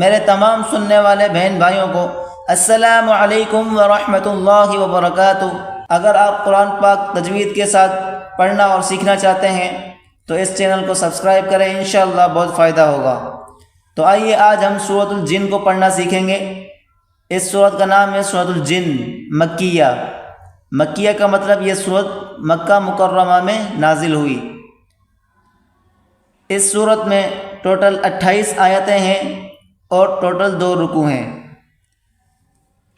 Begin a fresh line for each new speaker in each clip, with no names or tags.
میرے تمام سننے والے بہن بھائیوں کو السلام علیکم ورحمۃ اللہ وبرکاتہ۔ اگر آپ قرآن پاک تجوید کے ساتھ پڑھنا اور سیکھنا چاہتے ہیں تو اس چینل کو سبسکرائب کریں، انشاءاللہ بہت فائدہ ہوگا۔ تو آئیے آج ہم سورۃ الجن کو پڑھنا سیکھیں گے۔ اس سورت کا نام ہے سورۃ الجن مکیہ۔ مکیہ کا مطلب یہ سورت مکہ مکرمہ میں نازل ہوئی۔ اس سورت میں ٹوٹل 28 آیتیں ہیں اور ٹوٹل 2 رکوع ہیں۔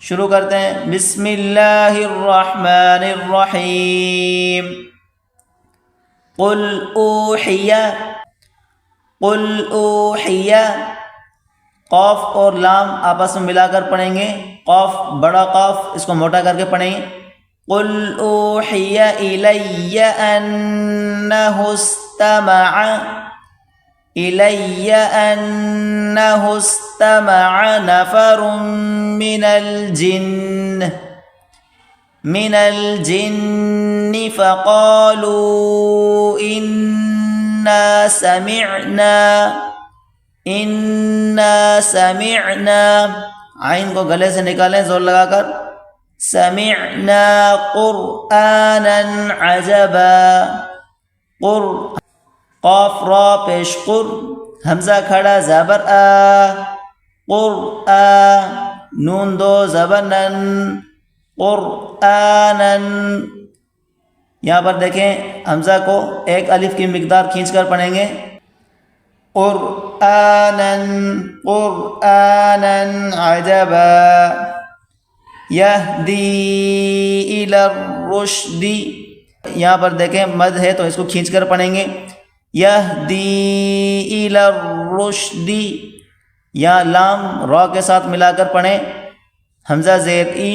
شروع کرتے ہیں۔ بسم اللہ الرحمن الرحیم۔ قل اوحی، قاف اور لام آپس میں ملا کر پڑھیں گے۔ قاف بڑا قاف، اس کو موٹا کر کے پڑھیں گے۔ قل اوحی الی انہ استمع نفر من الجن فقالوا انا سمعنا، عین کو گلے سے نکالیں زور لگا کر، سمعنا قرآنا عجبا۔ قاف را پیش قر، حمزہ کھڑا زبر آ، نون 2 زبر نن، قرآنا۔ یہاں پر دیکھیں حمزہ کو ایک الف کی مقدار کھینچ کر پڑھیں گے۔ قرآنا عجبا یہدی الی الرشد، یہاں پر دیکھیں مد ہے تو اس کو کھینچ کر پڑھیں گے۔ یہدی الی الرشد، یہاں لام را کے ساتھ ملا کر پڑھیں۔ حمزہ زیر ای،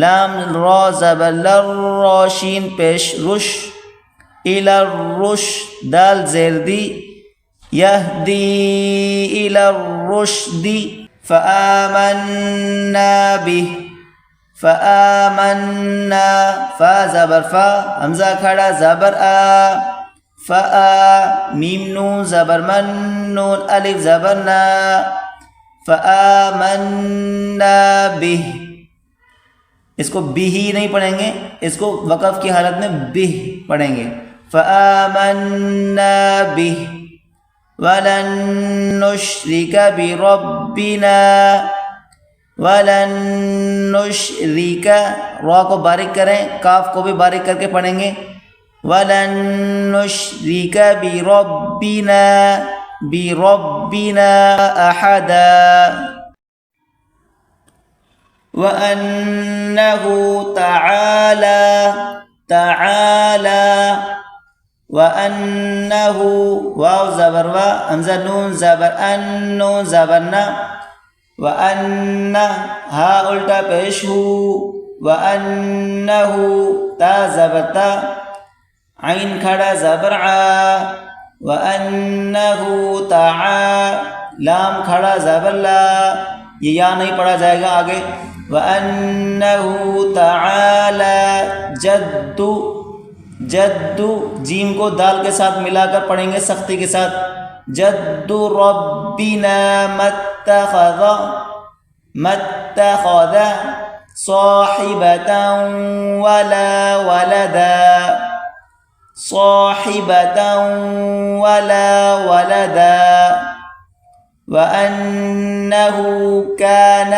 لام را زبر لر، را شین پیش رش، الی الرش دال زیر دی، یہدی الی الرشد فآمنا فا زبر فا، حمزہ کھڑا زبر آ، میم نون زبر من، نون الف زبر نا، فآمنا بہ، اس کو بھی ہی نہیں پڑھیں گے، اس کو وقف کی حالت میں بہ پڑھیں گے۔ فآمنا بہ ولن نشرک بربنا، را کو باریک کریں، کاف کو بھی باریک کر کے پڑھیں گے۔ وَلَن نُشْرِكَ بِرَبِّنَا أَحَدًا وَأَنَّهُ تعالى وَأَنَّهُ واو زبر وا، حمزہ نون زبر ان، نون زبر نا، وَأَنَّ ہا الٹا پیش ہو، وَأَنَّهُ تا زبر تا، عین کھڑا زبر ع، وَأَنَّهُ لام کھڑا زبر لا، یہ یا نہیں پڑھا جائے گا آگے۔ وَأَنَّهُ تعالى جد جیم کو دال کے ساتھ ملا کر پڑھیں گے سختی کے ساتھ۔ جد ربنا متخذ صاحبة ولا ولدا وأنه كان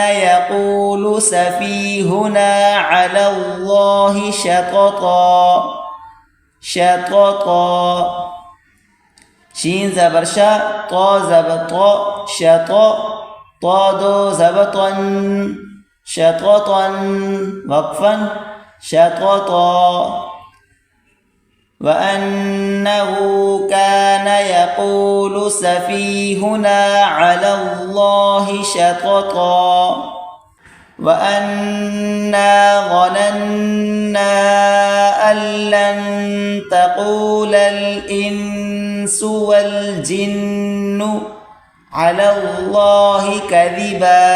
يقول سفيهنا على الله شططا، شین زبر شا، طا زبر طا، شطا، طا 2 زبر طن، شططا وقفا، شططا۔ وَأَنَّهُ كَانَ يَقُولُ سَفِيهُنَا عَلَى اللَّهِ شَطَطًا وَأَنَّا ظَنَنَّا أَن لَّن تَقُولَ الْإِنسُ وَالْجِنُّ عَلَى اللَّهِ كَذِبًا۔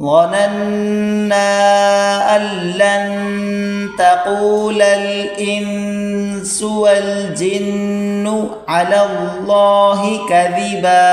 ظننا أن لن تقول الإنس والجن على الله كذبا